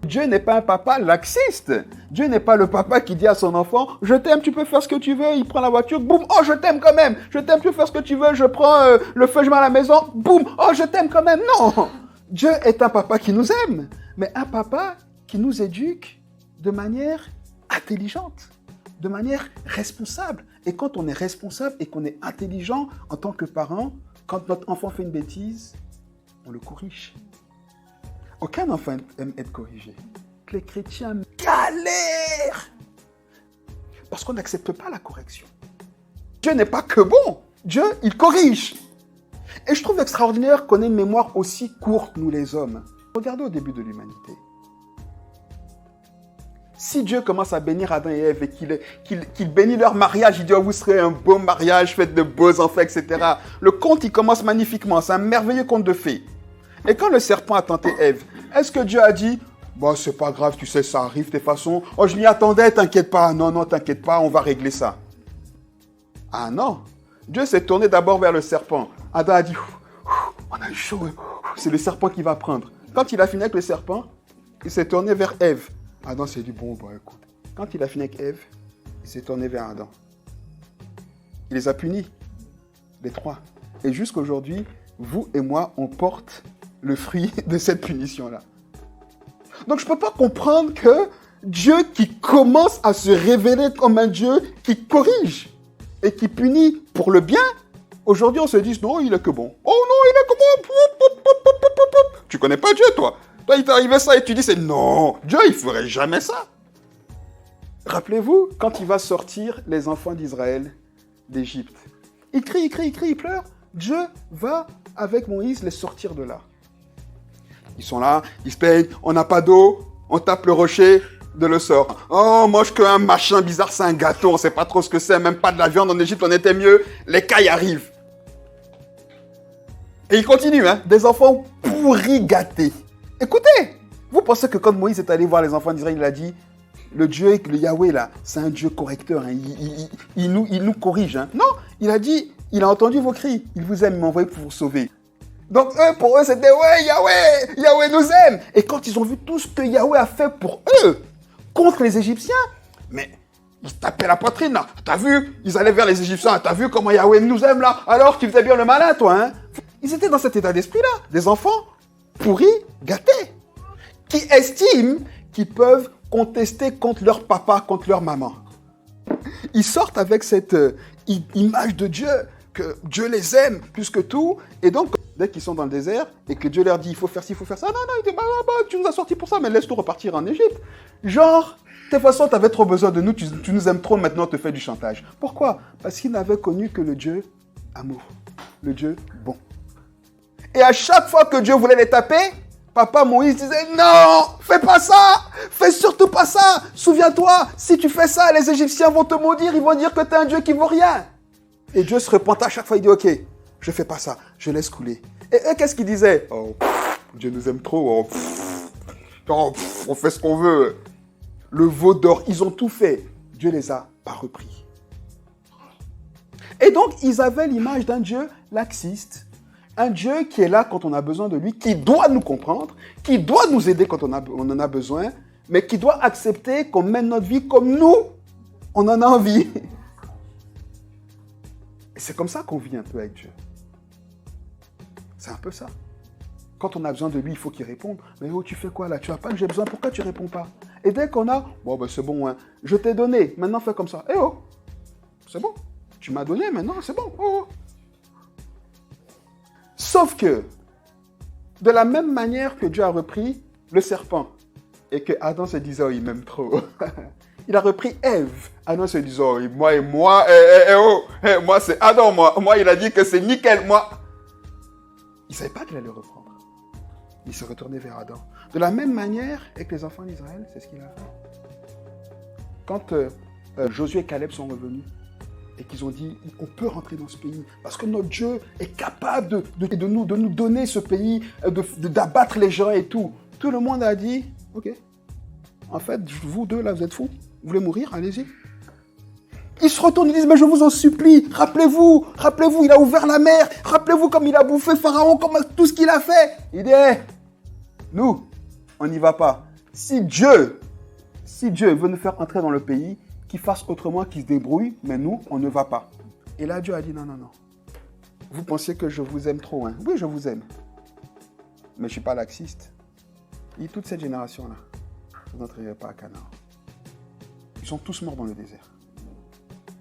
Dieu n'est pas un papa laxiste. Dieu n'est pas le papa qui dit à son enfant, je t'aime, tu peux faire ce que tu veux. Il prend la voiture, boum, oh je t'aime quand même. Je t'aime, tu peux faire ce que tu veux. Je prends le feu, je mets à la maison, boum, oh je t'aime quand même. Non, Dieu est un papa qui nous aime, mais un papa qui nous éduque de manière intelligente, de manière responsable. Et quand on est responsable et qu'on est intelligent en tant que parent, quand notre enfant fait une bêtise, on le corrige. Aucun enfant aime être corrigé. Les chrétiens galèrent parce qu'on n'accepte pas la correction. Dieu n'est pas que bon. Dieu, il corrige. Et je trouve extraordinaire qu'on ait une mémoire aussi courte, nous les hommes. Regardez au début de l'humanité. Si Dieu commence à bénir Adam et Ève et qu'il bénit leur mariage, il dit, oh, vous serez un beau mariage, faites de beaux enfants, etc. Le conte, il commence magnifiquement. C'est un merveilleux conte de fées. Et quand le serpent a tenté Ève, est-ce que Dieu a dit, bon, c'est pas grave, tu sais, ça arrive de toute façon. Oh, je m'y attendais, t'inquiète pas. Non, non, t'inquiète pas, on va régler ça. Ah non. Dieu s'est tourné d'abord vers le serpent. Adam a dit, on a eu chaud. C'est le serpent qui va prendre. Quand il a fini avec le serpent, il s'est tourné vers Ève. Adam s'est dit, bon, écoute. Quand il a fini avec Ève, il s'est tourné vers Adam. Il les a punis, les trois. Et jusqu'aujourd'hui, vous et moi, on porte le fruit de cette punition-là. Donc, je ne peux pas comprendre que Dieu qui commence à se révéler comme un Dieu qui corrige et qui punit pour le bien, aujourd'hui, on se dit, non, il est que bon. Oh non, il est que bon. Tu connais pas Dieu, toi. Toi, il t'est arrivé ça et tu dis, c'est non, Dieu, il ferait jamais ça. Rappelez-vous, quand il va sortir les enfants d'Israël d'Égypte, il crie, il pleure. Dieu va, avec Moïse, les sortir de là. Ils sont là, ils se plaignent, on n'a pas d'eau, on tape le rocher, de le sort. Oh, mange qu'un machin bizarre, c'est un gâteau, on ne sait pas trop ce que c'est, même pas de la viande en Égypte, on était mieux, les cailles arrivent. Et il continue, hein, des enfants pourris gâtés. Écoutez, vous pensez que quand Moïse est allé voir les enfants d'Israël, il a dit, le Dieu, le Yahweh là, c'est un Dieu correcteur, hein, il nous corrige. Hein. Non, il a dit, il a entendu vos cris, il vous aime, il m'a envoyé pour vous sauver. Donc pour eux, c'était, ouais, Yahweh nous aime. Et quand ils ont vu tout ce que Yahweh a fait pour eux, contre les Égyptiens, mais ils tapaient la poitrine là. T'as vu, ils allaient vers les Égyptiens, t'as vu comment Yahweh nous aime là. Alors tu faisais bien le malin toi, hein. Ils étaient dans cet état d'esprit là, des enfants pourris, gâtés, qui estiment qu'ils peuvent contester contre leur papa, contre leur maman. Ils sortent avec cette image de Dieu, que Dieu les aime plus que tout, et donc dès qu'ils sont dans le désert et que Dieu leur dit il faut faire ci, il faut faire ça, non, il dit tu nous as sortis pour ça, mais laisse-nous repartir en Égypte. Genre, de toute façon, tu avais trop besoin de nous, tu nous aimes trop, maintenant tu fais du chantage. Pourquoi? Parce qu'ils n'avaient connu que le Dieu amour, le Dieu bon. Et à chaque fois que Dieu voulait les taper, papa Moïse disait non, fais pas ça, fais surtout pas ça. Souviens-toi, si tu fais ça, les Égyptiens vont te maudire, ils vont dire que tu es un Dieu qui vaut rien. Et Dieu se repentait à chaque fois, il dit ok, je fais pas ça, je laisse couler. Et eux, qu'est-ce qu'ils disaient? Oh, Dieu nous aime trop, on fait ce qu'on veut. Le veau d'or, ils ont tout fait. Dieu les a pas repris. Et donc, ils avaient l'image d'un Dieu laxiste, un Dieu qui est là quand on a besoin de lui, qui doit nous comprendre, qui doit nous aider quand on en a besoin, mais qui doit accepter qu'on mène notre vie comme nous, on en a envie. Et c'est comme ça qu'on vit un peu avec Dieu. C'est un peu ça. Quand on a besoin de lui, il faut qu'il réponde. Mais oh, tu fais quoi là? Tu n'as pas que j'ai besoin, pourquoi tu ne réponds pas? Et dès qu'on a, bon ben c'est bon, hein, je t'ai donné, maintenant fais comme ça. Eh oh, c'est bon, tu m'as donné, maintenant c'est bon. Oh. Sauf que, de la même manière que Dieu a repris le serpent, et que Adam se disait, oh, il m'aime trop, il a repris Ève. Adam se disait, oh, moi, c'est Adam, moi, il a dit que c'est nickel, moi. Il ne savait pas qu'il allait le reprendre. Il se retournait vers Adam. De la même manière, avec les enfants d'Israël, c'est ce qu'il a fait. Quand Josué et Caleb sont revenus, et qu'ils ont dit, on peut rentrer dans ce pays, parce que notre Dieu est capable de nous donner ce pays, d'abattre les gens et tout. Tout le monde a dit, ok, en fait, vous deux là, vous êtes fous, vous voulez mourir, allez-y. Ils se retournent, ils disent, mais je vous en supplie, rappelez-vous, il a ouvert la mer, rappelez-vous comme il a bouffé Pharaon, comme tout ce qu'il a fait. Il dit, nous, on n'y va pas. Si Dieu veut nous faire entrer dans le pays, qu'il fasse autrement, qu'il se débrouille, mais nous, on ne va pas. Et là, Dieu a dit non, non, non. Vous pensiez que je vous aime trop, hein? Oui, je vous aime. Mais je ne suis pas laxiste. Et toute cette génération-là, vous n'entrerez pas à Canaan. Ils sont tous morts dans le désert.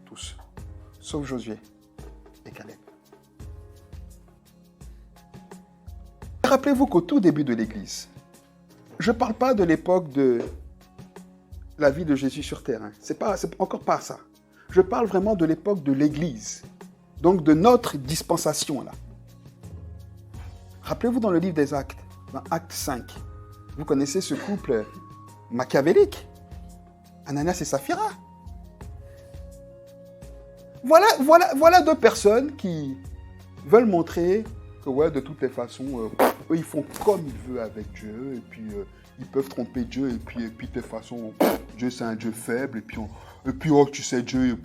Tous. Sauf Josué et Caleb. Rappelez-vous qu'au tout début de l'Église, je ne parle pas de l'époque de la vie de Jésus sur terre. Hein. C'est encore pas ça. Je parle vraiment de l'époque de l'Église. Donc de notre dispensation là. Rappelez-vous dans le livre des Actes, dans Acte 5, vous connaissez ce couple machiavélique, Ananias et Saphira. Voilà deux personnes qui veulent montrer que ouais, de toutes les façons, eux, ils font comme ils veulent avec Dieu, et puis ils peuvent tromper Dieu, et puis de toute façon, Dieu c'est un Dieu faible, et puis oh, tu sais, Dieu,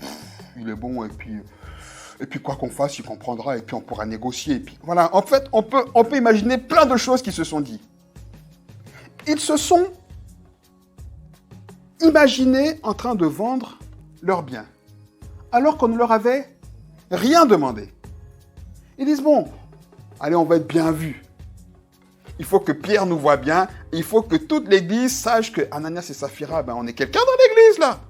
il est bon, et puis quoi qu'on fasse, il comprendra, et puis on pourra négocier. Et puis voilà, en fait, on peut imaginer plein de choses qui se sont dites. Ils se sont imaginés en train de vendre leurs biens, alors qu'on ne leur avait rien demandé. Ils disent, bon, allez, on va être bien vus. Il faut que Pierre nous voie bien. Il faut que toute l'église sache que Ananias et Saphira, on est quelqu'un dans l'église, là.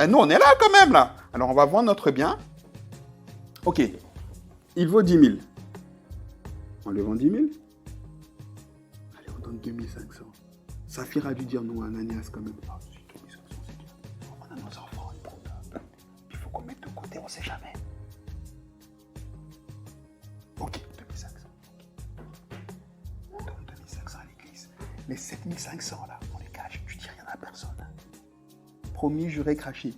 Et nous, on est là quand même, là. Alors, on va vendre notre bien. Ok. Il vaut 10 000. On le vend 10 000. Allez, on donne 2500. Saphira a dû dire non à Ananias quand même. Ah, 2500, c'est bien. On a nos enfants, il faut qu'on mette de côté, on ne sait jamais. Ok, 2500. On donne 2500 à l'église. Les 7500 là, on les cache. Tu dis rien à personne. Promis, juré, craché.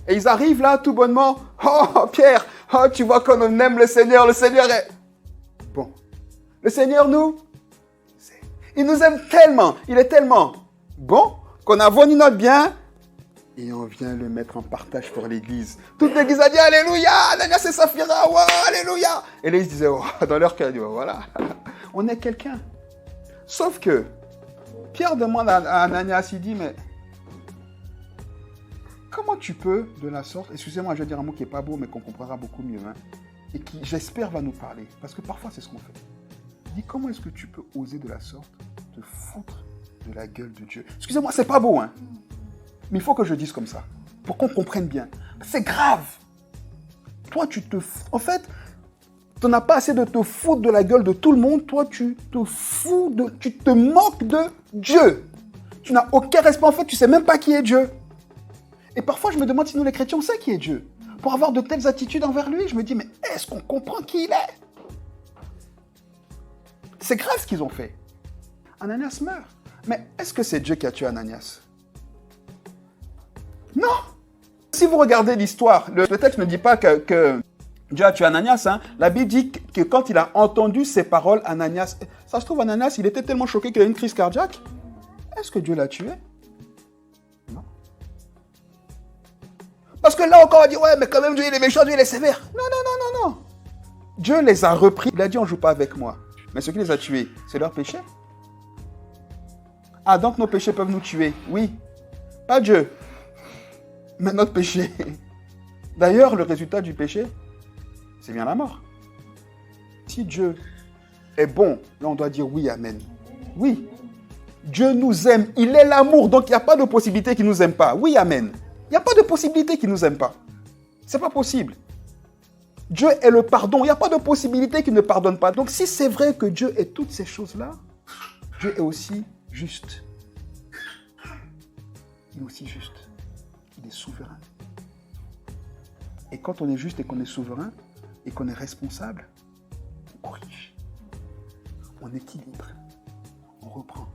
Et ils arrivent là, tout bonnement. Oh, Pierre, oh, tu vois qu'on aime le Seigneur est... Bon. Le Seigneur il nous aime tellement, il est tellement bon qu'on a vendu notre bien et on vient le mettre en partage pour l'église. Toute l'église a dit Alléluia, Ananias et Saphira, wow, Alléluia. Et là, ils se disaient, oh, dans leur cœur, voilà, on est quelqu'un. Sauf que Pierre demande à Ananias, il dit, mais comment tu peux, de la sorte, excusez-moi, je vais dire un mot qui n'est pas beau, mais qu'on comprendra beaucoup mieux, hein, et qui, j'espère, va nous parler, parce que parfois, c'est ce qu'on fait. Il dit, comment est-ce que tu peux oser de la sorte te foutre de la gueule de Dieu? Excusez-moi, c'est pas beau, hein, mais il faut que je dise comme ça, pour qu'on comprenne bien. C'est grave. Toi, en fait, tu n'as pas assez de te foutre de la gueule de tout le monde, toi, tu te moques de Dieu. Tu n'as aucun respect, en fait, tu ne sais même pas qui est Dieu. Et parfois, je me demande si nous, les chrétiens, on sait qui est Dieu. Pour avoir de telles attitudes envers lui, je me dis, mais est-ce qu'on comprend qui il est? C'est grave ce qu'ils ont fait. Ananias meurt. Mais est-ce que c'est Dieu qui a tué Ananias? Non. Si vous regardez l'histoire, le texte ne dit pas que Dieu a tué Ananias. Hein. La Bible dit que quand il a entendu ces paroles, Ananias... Ça se trouve, Ananias, il était tellement choqué qu'il a eu une crise cardiaque. Est-ce que Dieu l'a tué? Non. Parce que là encore, on dit, ouais, mais quand même, Dieu, il est méchant, Dieu, il est sévère. Non, non, non, non, non. Dieu les a repris. Il a dit, on ne joue pas avec moi. Mais ce qui les a tués, c'est leur péché. Ah, donc nos péchés peuvent nous tuer. Oui. Pas Dieu. Mais notre péché. D'ailleurs, le résultat du péché, c'est bien la mort. Si Dieu est bon, là on doit dire oui, amen. Oui. Dieu nous aime. Il est l'amour, donc il n'y a pas de possibilité qu'il ne nous aime pas. Oui, amen. Il n'y a pas de possibilité qu'il ne nous aime pas. C'est pas possible. Dieu est le pardon. Il n'y a pas de possibilité qu'il ne pardonne pas. Donc si c'est vrai que Dieu est toutes ces choses-là, Dieu est aussi juste. Il est aussi juste. Il est souverain. Et quand on est juste et qu'on est souverain, et qu'on est responsable, on corrige, on équilibre, on reprend.